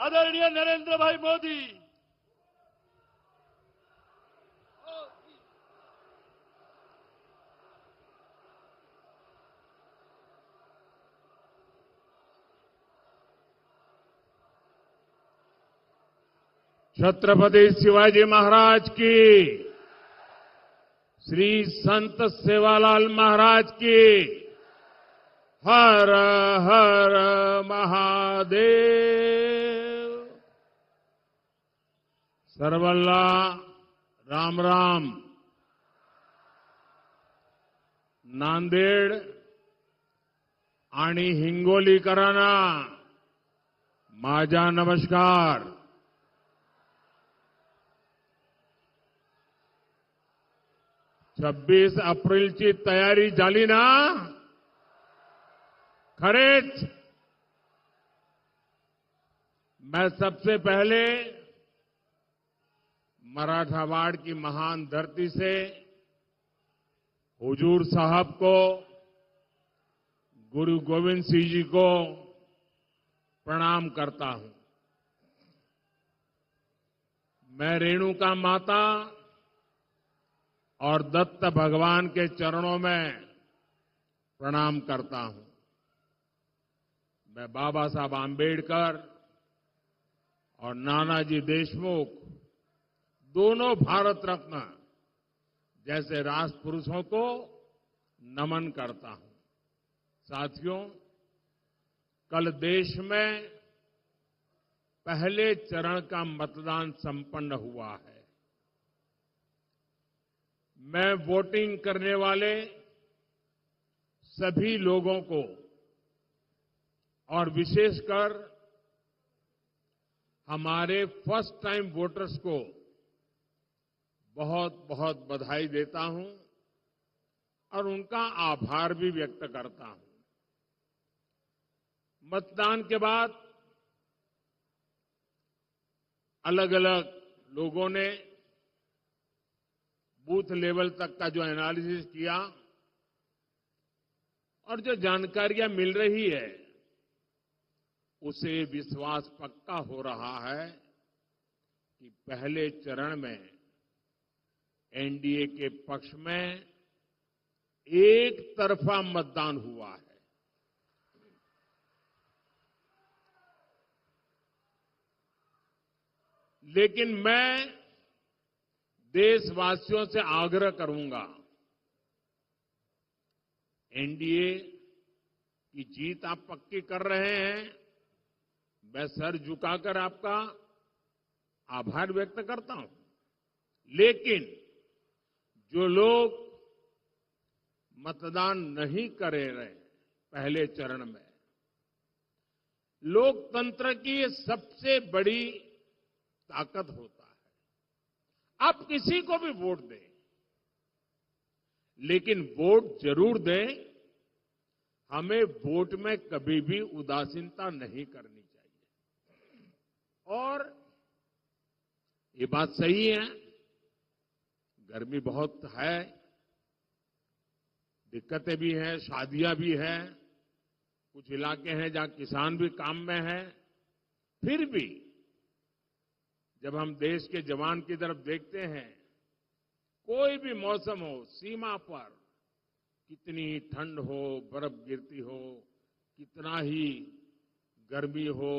आदरणीय नरेंद्र भाई मोदी। छत्रपति शिवाजी महाराज की, श्री संत सेवालाल महाराज की, हर हर महादेव। सर्वल्ला राम राम। नांदेड आणि हिंगोलीकरांना माझा नमस्कार। 26 एप्रिलची तयारी झाली ना? खरेच मैं सबसे पहले मराठावाड़ की महान धरती से हुजूर साहब को, गुरु गोविंद सिंह जी को प्रणाम करता हूं। मैं रेणुका माता और दत्त भगवान के चरणों में प्रणाम करता हूं। मैं बाबा साहब आंबेडकर और नानाजी देशमुख, दोनों भारत रत्न जैसे राष्ट्रपुरुषों को नमन करता हूं। साथियों, कल देश में पहले चरण का मतदान संपन्न हुआ है। मैं वोटिंग करने वाले सभी लोगों को और विशेषकर हमारे फर्स्ट टाइम वोटर्स को बहुत बहुत बधाई देता हूं और उनका आभार भी व्यक्त करता हूं। मतदान के बाद अलग अलग लोगों ने बूथ लेवल तक का जो एनालिसिस किया और जो जानकारियां मिल रही है, उसे विश्वास पक्का हो रहा है कि पहले चरण में एनडीए के पक्ष में एक तरफा मतदान हुआ है। लेकिन मैं देशवासियों से आग्रह करूंगा, एनडीए की जीत आप पक्की कर रहे हैं, मैं सर झुकाकर आपका आभार व्यक्त करता हूं। लेकिन जो लोग मतदान नहीं कर रहे पहले चरण में, लोकतंत्र की ये सबसे बड़ी ताकत होता है। आप किसी को भी वोट दें, लेकिन वोट जरूर दें। हमें वोट में कभी भी उदासीनता नहीं करनी चाहिए। और ये बात सही है, गर्मी बहुत है, दिक्कतें भी हैं, शादियां भी हैं, कुछ इलाके हैं जहां किसान भी काम में हैं। फिर भी जब हम देश के जवान की तरफ देखते हैं, कोई भी मौसम हो, सीमा पर कितनी ही ठंड हो, बर्फ गिरती हो, कितना ही गर्मी हो,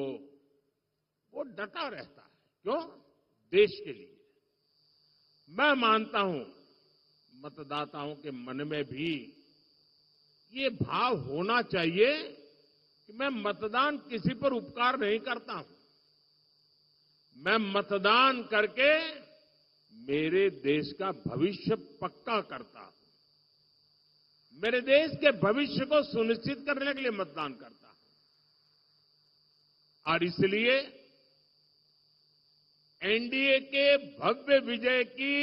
वो डटा रहता है। क्यों? देश के लिए। मैं मानता हूं मतदाताओं के मन में भी ये भाव होना चाहिए कि मैं मतदान किसी पर उपकार नहीं करता हूं, मैं मतदान करके मेरे देश का भविष्य पक्का करता हूं, मेरे देश के भविष्य को सुनिश्चित करने के लिए मतदान करता हूं। और इसलिए एनडीए के भव्य विजय की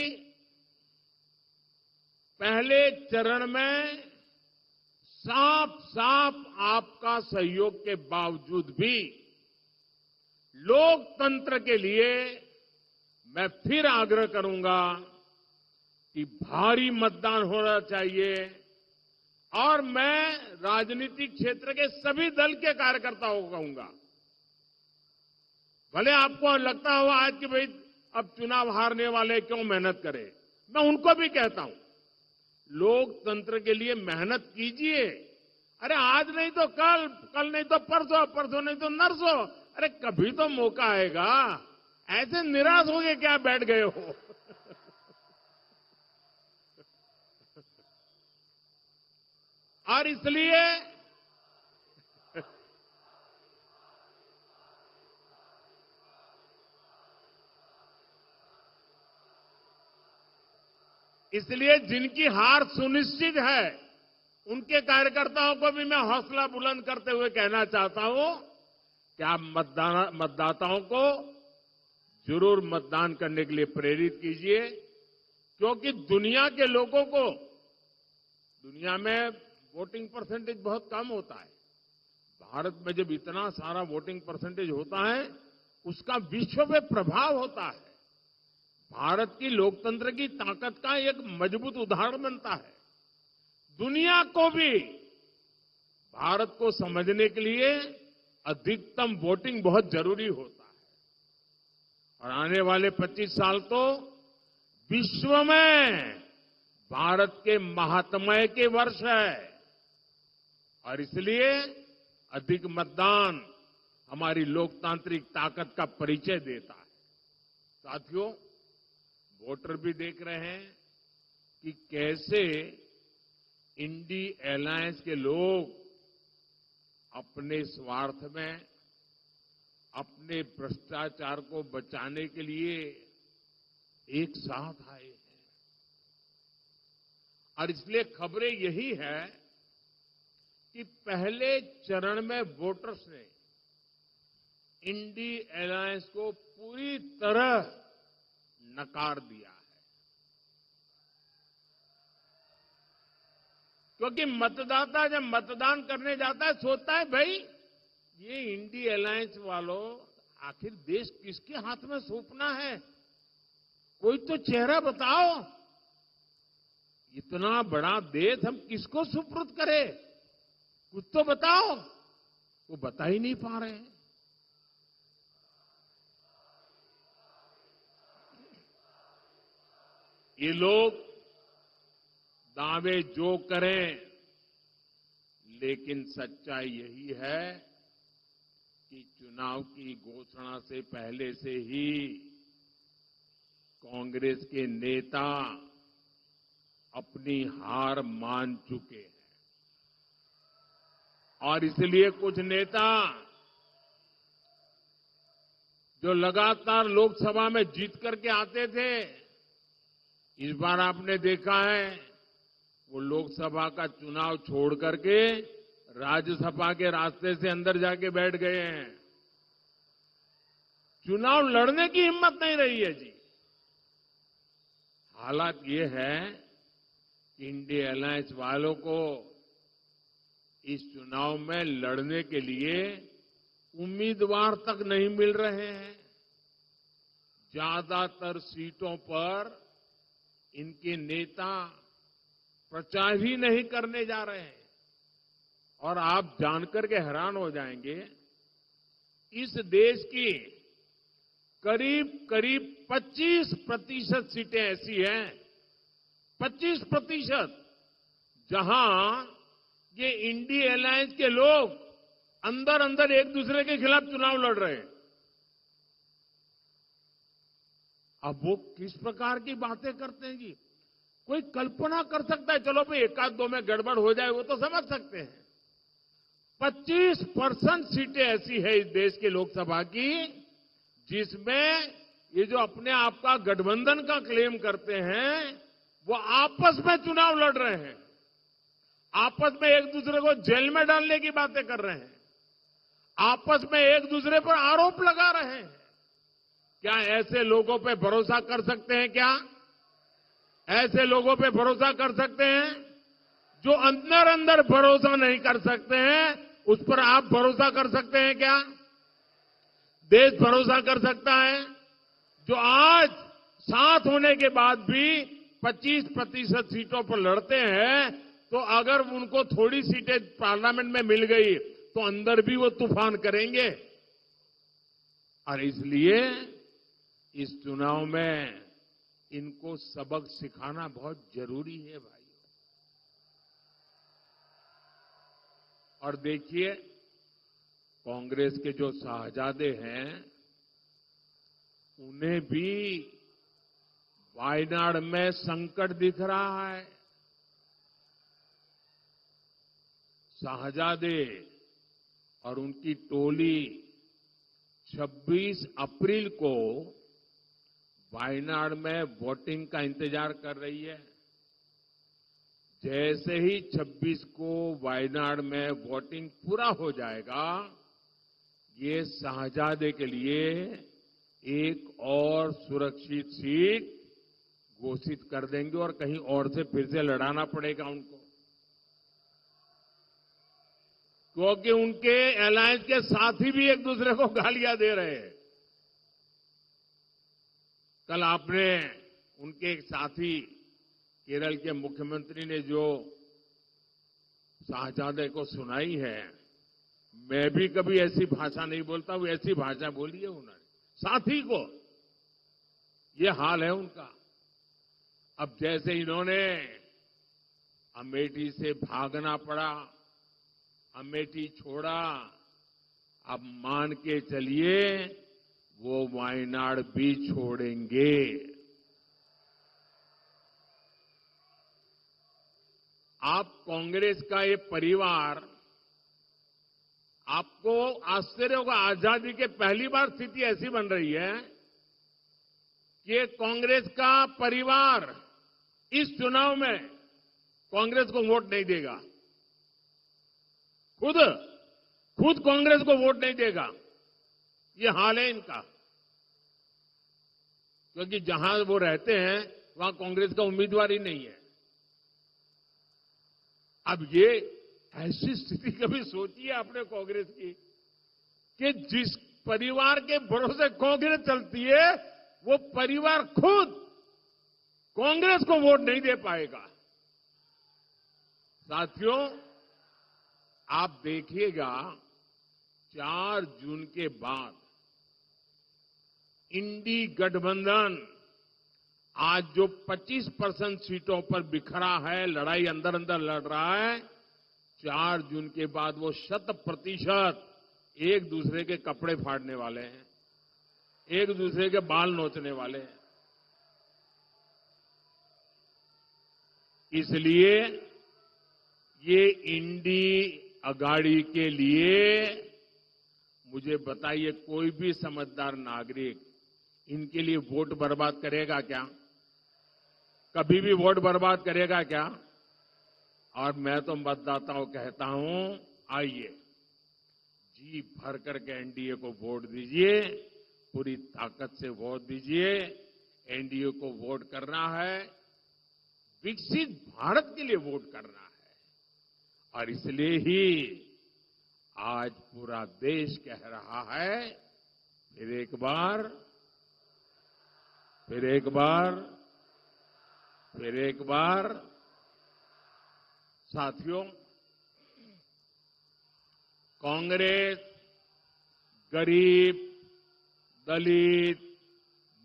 पहले चरण में साफ साफ आपका सहयोग के बावजूद भी लोकतंत्र के लिए मैं फिर आग्रह करूंगा कि भारी मतदान होना चाहिए। और मैं राजनीतिक क्षेत्र के सभी दल के कार्यकर्ताओं को कहूंगा, भले आपको लगता हो आज कि भाई अब चुनाव हारने वाले क्यों मेहनत करें, मैं उनको भी कहता हूं, लोकतंत्र के लिए मेहनत कीजिए। अरे आज नहीं तो कल, कल नहीं तो परसों, परसों नहीं तो नरसों, अरे कभी तो मौका आएगा। ऐसे निराश हो गए क्या बैठ गए हो? और इसलिए जिनकी हार सुनिश्चित है, उनके कार्यकर्ताओं को भी मैं हौसला बुलंद करते हुए कहना चाहता हूं कि आप मतदाताओं को जरूर मतदान करने के लिए प्रेरित कीजिए, क्योंकि दुनिया के लोगों को, दुनिया में वोटिंग परसेंटेज बहुत कम होता है। भारत में जब इतना सारा वोटिंग परसेंटेज होता है, उसका विश्व में प्रभाव होता है। भारत की लोकतंत्र की ताकत का एक मजबूत उदाहरण बनता है। दुनिया को भी भारत को समझने के लिए अधिकतम वोटिंग बहुत जरूरी होता है। और आने वाले 25 साल तो विश्व में भारत के महात्म्य के वर्ष है, और इसलिए अधिक मतदान हमारी लोकतांत्रिक ताकत का परिचय देता है। साथियों, वोटर भी देख रहे हैं कि कैसे इंडी अलायंस के लोग अपने स्वार्थ में, अपने भ्रष्टाचार को बचाने के लिए एक साथ आए हैं। और इसलिए खबरें यही है कि पहले चरण में वोटर्स ने इंडी अलायंस को पूरी तरह नकार दिया है, क्योंकि मतदाता जब मतदान करने जाता है सोचता है भाई ये इंडी अलायंस वालों आखिर देश किसके हाथ में सौंपना है, कोई तो चेहरा बताओ। इतना बड़ा देश हम किसको सुपुर्द करें, कुछ तो बताओ। वो बता ही नहीं पा रहे हैं। ये लोग दावे जो करें, लेकिन सच्चाई यही है कि चुनाव की घोषणा से पहले से ही कांग्रेस के नेता अपनी हार मान चुके हैं। और इसलिए कुछ नेता जो लगातार लोकसभा में जीत करके आते थे, इस बार आपने देखा है वो लोकसभा का चुनाव छोड़ करके राज्यसभा के रास्ते से अंदर जाके बैठ गए हैं। चुनाव लड़ने की हिम्मत नहीं रही है जी। हालात ये है कि इंडिया अलायंस वालों को इस चुनाव में लड़ने के लिए उम्मीदवार तक नहीं मिल रहे हैं। ज्यादातर सीटों पर इनके नेता प्रचार ही नहीं करने जा रहे हैं। और आप जानकर के हैरान हो जाएंगे, इस देश की करीब करीब 25% सीटें ऐसी हैं, 25%, जहां ये इंडी अलायंस के लोग अंदर अंदर एक दूसरे के खिलाफ चुनाव लड़ रहे हैं। अब वो किस प्रकार की बातें करते हैं जी, कोई कल्पना कर सकता है। चलो भाई एक आध दो में गड़बड़ हो जाए वो तो समझ सकते हैं। 25% सीटें ऐसी है इस देश के लोकसभा की जिसमें ये जो अपने आप का गठबंधन का क्लेम करते हैं वो आपस में चुनाव लड़ रहे हैं, आपस में एक दूसरे को जेल में डालने की बातें कर रहे हैं, आपस में एक दूसरे पर आरोप लगा रहे हैं। क्या ऐसे लोगों पे भरोसा कर सकते हैं? क्या ऐसे लोगों पे भरोसा कर सकते हैं? जो अंदर अंदर भरोसा नहीं कर सकते हैं उस पर आप भरोसा कर सकते हैं क्या? देश भरोसा कर सकता है? जो आज साथ होने के बाद भी 25% सीटों पर लड़ते हैं, तो अगर उनको थोड़ी सीटें पार्लियामेंट में मिल गई तो अंदर भी वो तूफान करेंगे। और इसलिए इस चुनाव में इनको सबक सिखाना बहुत जरूरी है भाई। और देखिए, कांग्रेस के जो शाहजादे हैं उन्हें भी वायनाड में संकट दिख रहा है। शाहजादे और उनकी टोली 26 अप्रैल को वायनाड में वोटिंग का इंतजार कर रही है। जैसे ही 26 को वायनाड में वोटिंग पूरा हो जाएगा, ये शाहजादे के लिए एक और सुरक्षित सीट घोषित कर देंगे और कहीं और से फिर से लड़ाना पड़ेगा उनको, क्योंकि उनके अलायंस के साथी भी एक दूसरे को गालियां दे रहे हैं। कल आपने उनके एक साथी केरल के मुख्यमंत्री ने जो शाहजादे को सुनाई है, मैं भी कभी ऐसी भाषा नहीं बोलता, वो ऐसी भाषा बोली है उन्होंने साथी को। ये हाल है उनका। अब जैसे इन्होंने अमेठी से भागना पड़ा, अमेठी छोड़ा, अब मान के चलिए वो वायनाड भी छोड़ेंगे। आप कांग्रेस का ये परिवार, आपको आश्चर्य होगा, आजादी के पहली बार स्थिति ऐसी बन रही है कि कांग्रेस का परिवार इस चुनाव में कांग्रेस को वोट नहीं देगा। खुद कांग्रेस को वोट नहीं देगा। ये हाल है इनका, क्योंकि जहां वो रहते हैं वहां कांग्रेस का उम्मीदवार ही नहीं है। अब ये ऐसी स्थिति कभी सोची है आपने कांग्रेस की कि जिस परिवार के भरोसे कांग्रेस चलती है, वो परिवार खुद कांग्रेस को वोट नहीं दे पाएगा। साथियों, आप देखिएगा 4 जून के बाद इंडी गठबंधन आज जो 25% सीटों पर बिखरा है, लड़ाई अंदर अंदर लड़ रहा है, 4 जून के बाद वो 100% एक दूसरे के कपड़े फाड़ने वाले हैं, एक दूसरे के बाल नोचने वाले हैं। इसलिए ये इंडी अगाड़ी के लिए मुझे बताइए, कोई भी समझदार नागरिक इनके लिए वोट बर्बाद करेगा क्या? कभी भी वोट बर्बाद करेगा क्या? और मैं तो मतदाताओं कहता हूं, आइए जी भर करके एनडीए को वोट दीजिए, पूरी ताकत से वोट दीजिए। एनडीए को वोट करना है, विकसित भारत के लिए वोट करना है। और इसलिए ही आज पूरा देश कह रहा है, फिर एक बार, साथियों, कांग्रेस गरीब, दलित,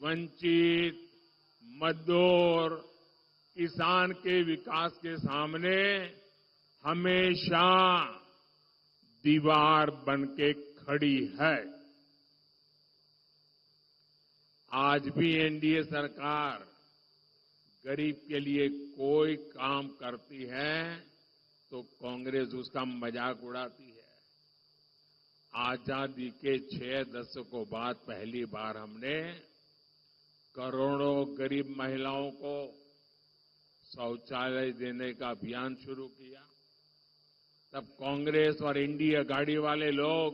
वंचित, मजदूर, किसान के विकास के सामने हमेशा दीवार बन के खड़ी है। आज भी एनडीए सरकार गरीब के लिए कोई काम करती है तो कांग्रेस उसका मजाक उड़ाती है। आजादी के 6 दशकों बाद पहली बार हमने करोड़ों गरीब महिलाओं को शौचालय देने का अभियान शुरू किया। तब कांग्रेस और इंडिया गाड़ी वाले लोग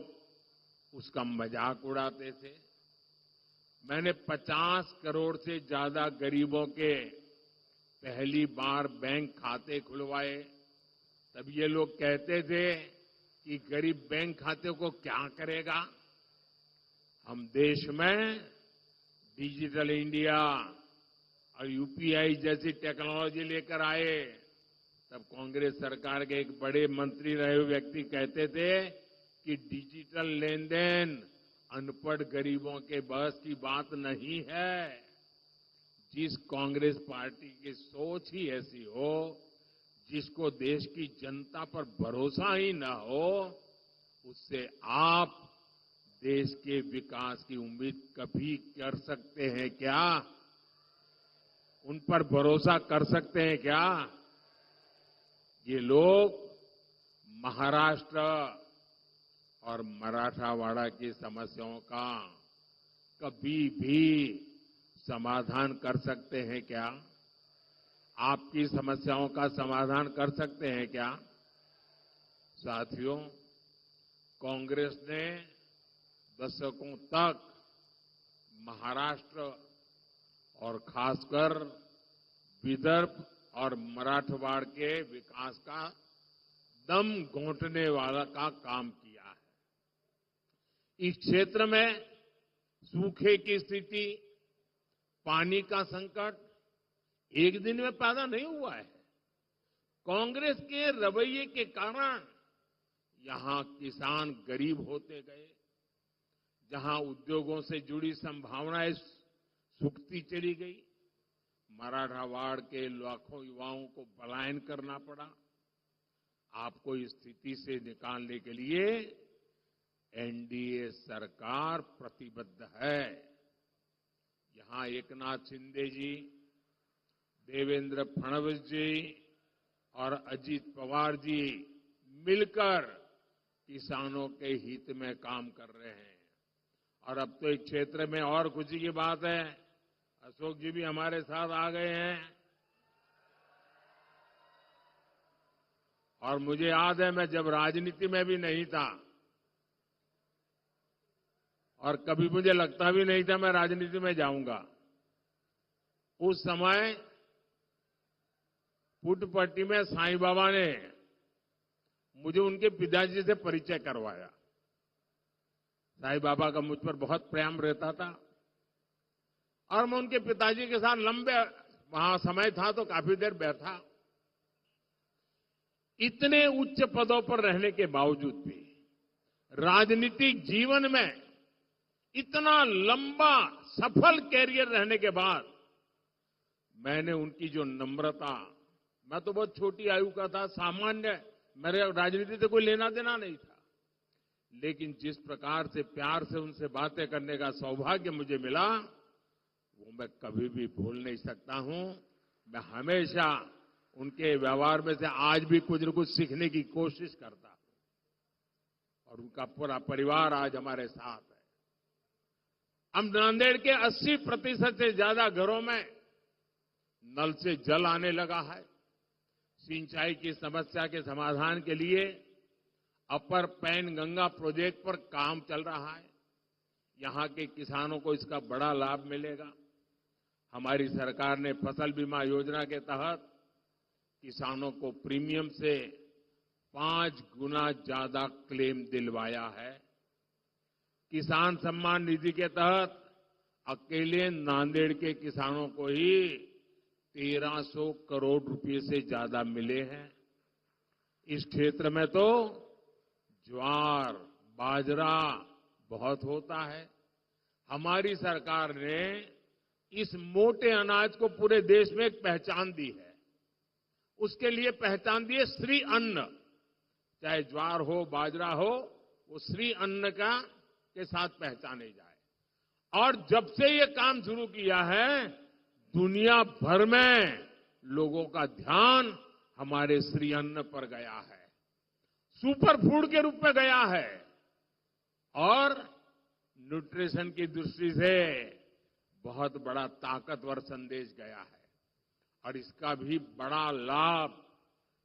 उसका मजाक उड़ाते थे। मैंने 50 करोड़ से ज्यादा गरीबों के पहली बार बैंक खाते खुलवाए। तब ये लोग कहते थे कि गरीब बैंक खाते को क्या करेगा। हम देश में डिजिटल इंडिया और यूपीआई जैसी टेक्नोलॉजी लेकर आए। तब कांग्रेस सरकार के एक बड़े मंत्री रहे हुए व्यक्ति कहते थे कि डिजिटल लेन देन अनपढ़ गरीबों के बस की बात नहीं है। जिस कांग्रेस पार्टी की सोच ही ऐसी हो, जिसको देश की जनता पर भरोसा ही न हो, उससे आप देश के विकास की उम्मीद कभी कर सकते हैं क्या? उन पर भरोसा कर सकते हैं क्या? ये लोग महाराष्ट्र और मराठवाड़ा की समस्याओं का कभी भी समाधान कर सकते हैं क्या? आपकी समस्याओं का समाधान कर सकते हैं क्या? साथियों, कांग्रेस ने दशकों तक महाराष्ट्र और खासकर विदर्भ और मराठवाड़ के विकास का दम घोंटने वाला का काम किया है। इस क्षेत्र में सूखे की स्थिति, पानी का संकट एक दिन में पैदा नहीं हुआ है। कांग्रेस के रवैये के कारण यहां किसान गरीब होते गए, जहां उद्योगों से जुड़ी संभावनाएं सूखती चली गई, मराठवाड़ के लाखों युवाओं को पलायन करना पड़ा। आपको इस स्थिति से निकालने के लिए एनडीए सरकार प्रतिबद्ध है। यहां एकनाथ शिंदे जी, देवेंद्र फडणवीस जी और अजीत पवार जी मिलकर किसानों के हित में काम कर रहे हैं। और अब तो एक क्षेत्र में और खुशी की बात है, अशोक जी भी हमारे साथ आ गए हैं। और मुझे याद है, मैं जब राजनीति में भी नहीं था और कभी मुझे लगता भी नहीं था मैं राजनीति में जाऊंगा, उस समय पुट्टपट्टी में साईं बाबा ने मुझे उनके पिताजी से परिचय करवाया। साईं बाबा का मुझ पर बहुत प्रेम रहता था और मैं उनके पिताजी के साथ लंबे, वहां समय था तो काफी देर बैठा। इतने उच्च पदों पर रहने के बावजूद भी राजनीतिक जीवन में इतना लंबा सफल कैरियर रहने के बाद मैंने उनकी जो नम्रता, मैं तो बहुत छोटी आयु का था, सामान्य, मेरे राजनीति से कोई लेना देना नहीं था, लेकिन जिस प्रकार से प्यार से उनसे बातें करने का सौभाग्य मुझे मिला, वो मैं कभी भी भूल नहीं सकता हूं। मैं हमेशा उनके व्यवहार में से आज भी कुछ न कुछ सीखने की कोशिश करता हूं। और उनका पूरा परिवार आज हमारे साथ है। हम नांदेड़ के 80% से ज्यादा घरों में नल से जल आने लगा है। सिंचाई की समस्या के समाधान के लिए अपर पैन गंगा प्रोजेक्ट पर काम चल रहा है। यहां के किसानों को इसका बड़ा लाभ मिलेगा। हमारी सरकार ने फसल बीमा योजना के तहत किसानों को प्रीमियम से 5 गुना ज्यादा क्लेम दिलवाया है। किसान सम्मान निधि के तहत अकेले नांदेड़ के किसानों को ही 1300 करोड़ रुपए से ज्यादा मिले हैं। इस क्षेत्र में तो ज्वार, बाजरा बहुत होता है। हमारी सरकार ने इस मोटे अनाज को पूरे देश में एक पहचान दी है। उसके लिए पहचान दी है श्री अन्न। चाहे ज्वार हो, बाजरा हो, वो श्री अन्न का के साथ पहचाने जाए। और जब से ये काम शुरू किया है, दुनिया भर में लोगों का ध्यान हमारे श्री अन्न पर गया है, सुपर फूड के रूप में गया है और न्यूट्रिशन की दृष्टि से बहुत बड़ा ताकतवर संदेश गया है। और इसका भी बड़ा लाभ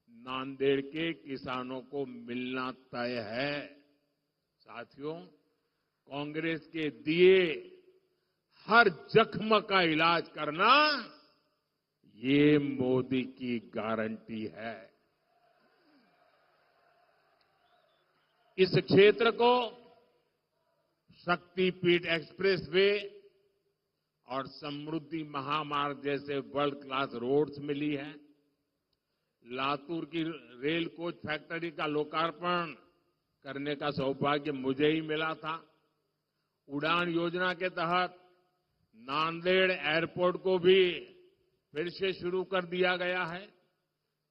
नांदेड़ के किसानों को मिलना तय है। साथियों, कांग्रेस के दिए हर जख्म का इलाज करना, ये मोदी की गारंटी है। इस क्षेत्र को शक्तिपीठ एक्सप्रेस वे और समृद्धि महामार्ग जैसे वर्ल्ड क्लास रोड्स मिली है। लातूर की रेल कोच फैक्ट्री का लोकार्पण करने का सौभाग्य मुझे ही मिला था। उड़ान योजना के तहत नांदेड़ एयरपोर्ट को भी फिर से शुरू कर दिया गया है।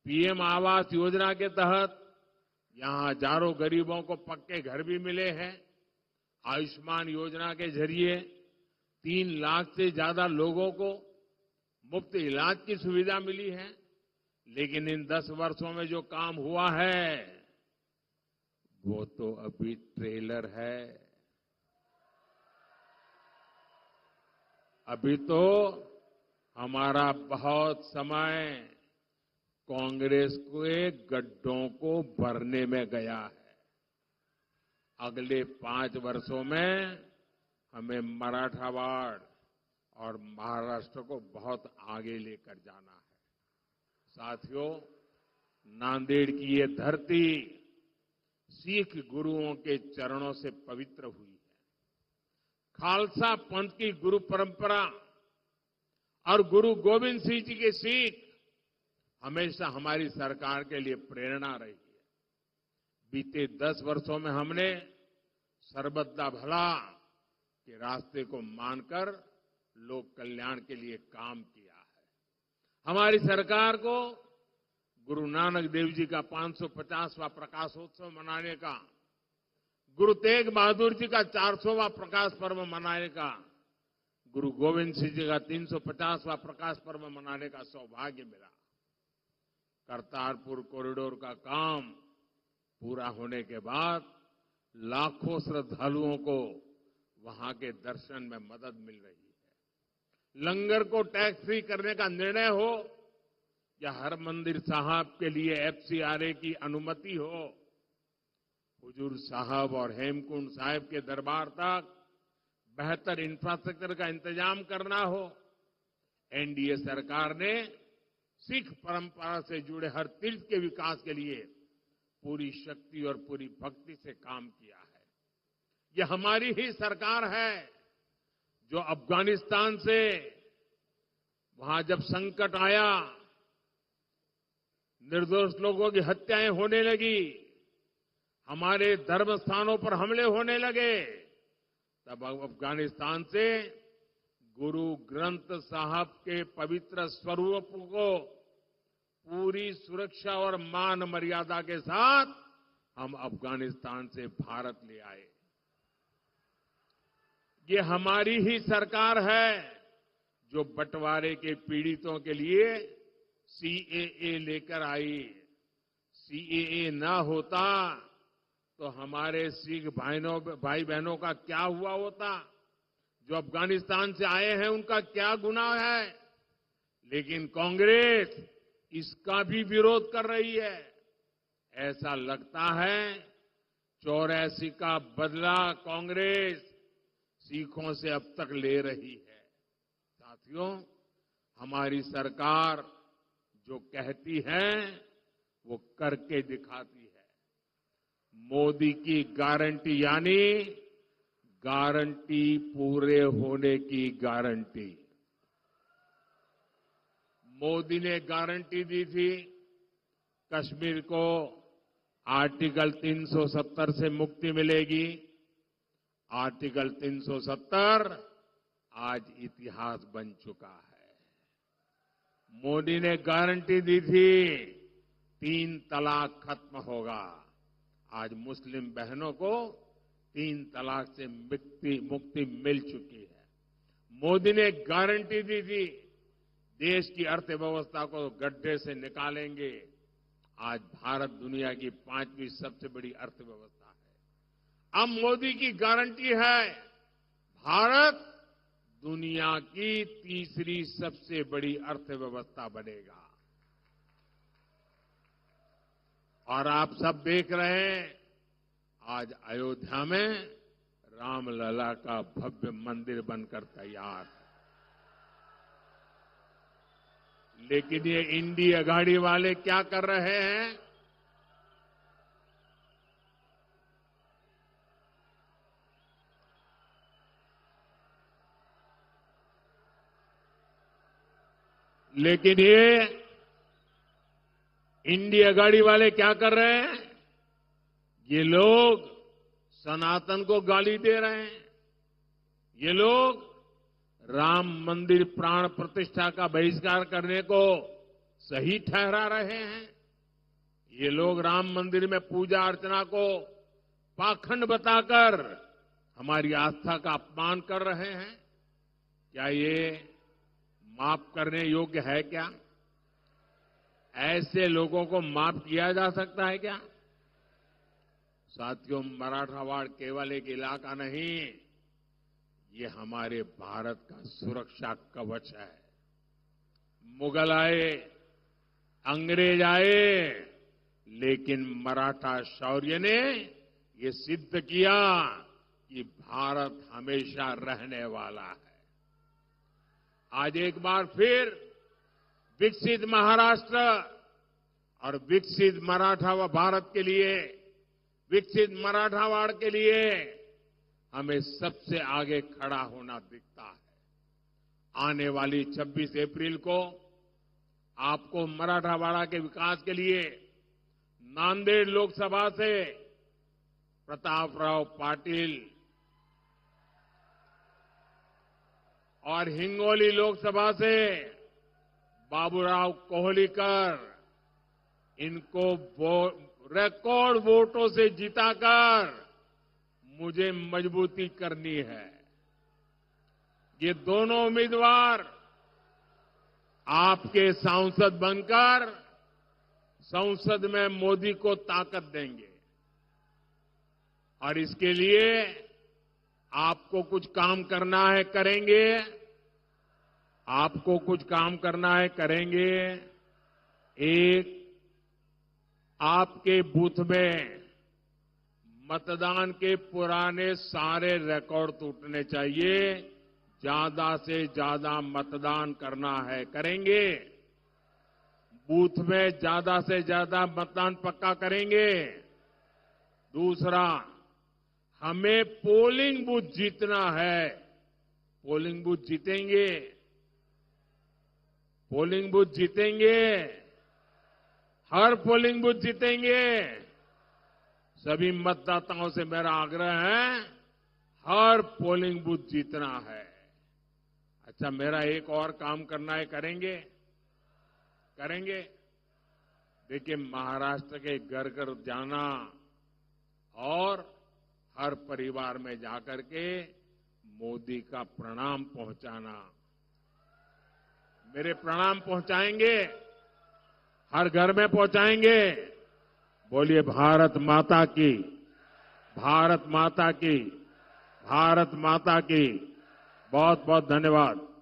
पीएम आवास योजना के तहत यहां हजारों गरीबों को पक्के घर भी मिले हैं। आयुष्मान योजना के जरिए 3 लाख से ज्यादा लोगों को मुफ्त इलाज की सुविधा मिली है। लेकिन इन 10 वर्षों में जो काम हुआ है वो तो अभी ट्रेलर है। अभी तो हमारा बहुत समय कांग्रेस के गड्ढों को भरने में गया है। अगले 5 वर्षों में हमें मराठावाड़ और महाराष्ट्र को बहुत आगे लेकर जाना है। साथियों, नांदेड़ की ये धरती सिख गुरुओं के चरणों से पवित्र हुई है। खालसा पंथ की गुरु परंपरा और गुरु गोविंद सिंह जी की सीख हमेशा हमारी सरकार के लिए प्रेरणा रही है। बीते 10 वर्षों में हमने सर्वदा भला के रास्ते को मानकर लोक कल्याण के लिए काम किया है। हमारी सरकार को गुरु नानक देव जी का 550वां प्रकाशोत्सव मनाने का, गुरु तेग बहादुर जी का 400वां प्रकाश पर्व मनाने का, गुरु गोविंद सिंह जी का 350वां प्रकाश पर्व मनाने का सौभाग्य मिला। करतारपुर कॉरिडोर का काम पूरा होने के बाद लाखों श्रद्धालुओं को वहां के दर्शन में मदद मिल रही है। लंगर को टैक्स फ्री करने का निर्णय हो या हरमंदिर साहब के लिए एफसीआरए की अनुमति हो, हुजूर साहब और हेमकुंड साहिब के दरबार तक बेहतर इंफ्रास्ट्रक्चर का इंतजाम करना हो, एनडीए सरकार ने सिख परंपरा से जुड़े हर तीर्थ के विकास के लिए पूरी शक्ति और पूरी भक्ति से काम किया है। यह हमारी ही सरकार है जो अफगानिस्तान से वहां जब संकट आया, निर्दोष लोगों की हत्याएं होने लगी, हमारे धर्म स्थानों पर हमले होने लगे, तब अफगानिस्तान से गुरु ग्रंथ साहब के पवित्र स्वरूप को पूरी सुरक्षा और मान मर्यादा के साथ हम अफगानिस्तान से भारत ले आए। ये हमारी ही सरकार है जो बंटवारे के पीड़ितों के लिए सीएए लेकर आई। सीएए ना होता तो हमारे सिख भाई बहनों का क्या हुआ होता? जो अफगानिस्तान से आए हैं उनका क्या गुनाह है? लेकिन कांग्रेस इसका भी विरोध कर रही है। ऐसा लगता है 84 का बदला कांग्रेस सिखों से अब तक ले रही है। साथियों, हमारी सरकार जो कहती है वो करके दिखाती है। मोदी की गारंटी यानी गारंटी पूरे होने की गारंटी। मोदी ने गारंटी दी थी कश्मीर को आर्टिकल 370 से मुक्ति मिलेगी। आर्टिकल 370 आज इतिहास बन चुका है। मोदी ने गारंटी दी थी 3 तलाक खत्म होगा। आज मुस्लिम बहनों को 3 तलाक से मुक्ति मिल चुकी है। मोदी ने गारंटी दी थी देश की अर्थव्यवस्था को गड्ढे से निकालेंगे। आज भारत दुनिया की 5वीं सबसे बड़ी अर्थव्यवस्था है। अब मोदी की गारंटी है भारत दुनिया की 3री सबसे बड़ी अर्थव्यवस्था बनेगा। और आप सब देख रहे हैं आज अयोध्या में रामलला का भव्य मंदिर बनकर तैयार है। लेकिन ये इंडी अघाड़ी वाले क्या कर रहे हैं? लेकिन ये इंडी अघाड़ी वाले क्या कर रहे हैं? ये लोग सनातन को गाली दे रहे हैं। ये लोग राम मंदिर प्राण प्रतिष्ठा का बहिष्कार करने को सही ठहरा रहे हैं। ये लोग राम मंदिर में पूजा अर्चना को पाखंड बताकर हमारी आस्था का अपमान कर रहे हैं। क्या ये माफ करने योग्य है क्या? ऐसे लोगों को माफ किया जा सकता है क्या? साथियों, मराठवाड़ केवल एक इलाका नहीं, ये हमारे भारत का सुरक्षा कवच है। मुगल आए, अंग्रेज आए, लेकिन मराठा शौर्य ने ये सिद्ध किया कि भारत हमेशा रहने वाला है। आज एक बार फिर विकसित महाराष्ट्र और विकसित मराठा भारत के लिए, विकसित मराठावाड़ के लिए हमें सबसे आगे खड़ा होना दिखता है। आने वाली 26 अप्रैल को आपको मराठावाड़ा के विकास के लिए नांदेड़ लोकसभा से प्रतापराव पाटिल और हिंगोली लोकसभा से बाबूराव कोहलीकर, इनको रिकॉर्ड वोटों से जिताकर मुझे मजबूती करनी है। ये दोनों उम्मीदवार आपके सांसद बनकर संसद में मोदी को ताकत देंगे और इसके लिए आपको कुछ काम करना है, करेंगे। आपको कुछ काम करना है, करेंगे। एक, आपके बूथ में मतदान के पुराने सारे रिकॉर्ड टूटने चाहिए। ज्यादा से ज्यादा मतदान करना है, करेंगे। बूथ में ज्यादा से ज्यादा मतदान पक्का करेंगे। दूसरा, हमें पोलिंग बूथ जीतना है। पोलिंग बूथ जीतेंगे, पोलिंग बूथ जीतेंगे, हर पोलिंग बूथ जीतेंगे। सभी मतदाताओं से मेरा आग्रह है, हर पोलिंग बूथ जीतना है। अच्छा, मेरा एक और काम करना है, करेंगे? करेंगे। देखिए, महाराष्ट्र के घर घर जाना और हर परिवार में जाकर के मोदी का प्रणाम पहुंचाना। मेरे प्रणाम पहुंचाएंगे, हर घर में पहुंचाएंगे। बोलिए भारत माता की, भारत माता की, भारत माता की। बहुत बहुत धन्यवाद।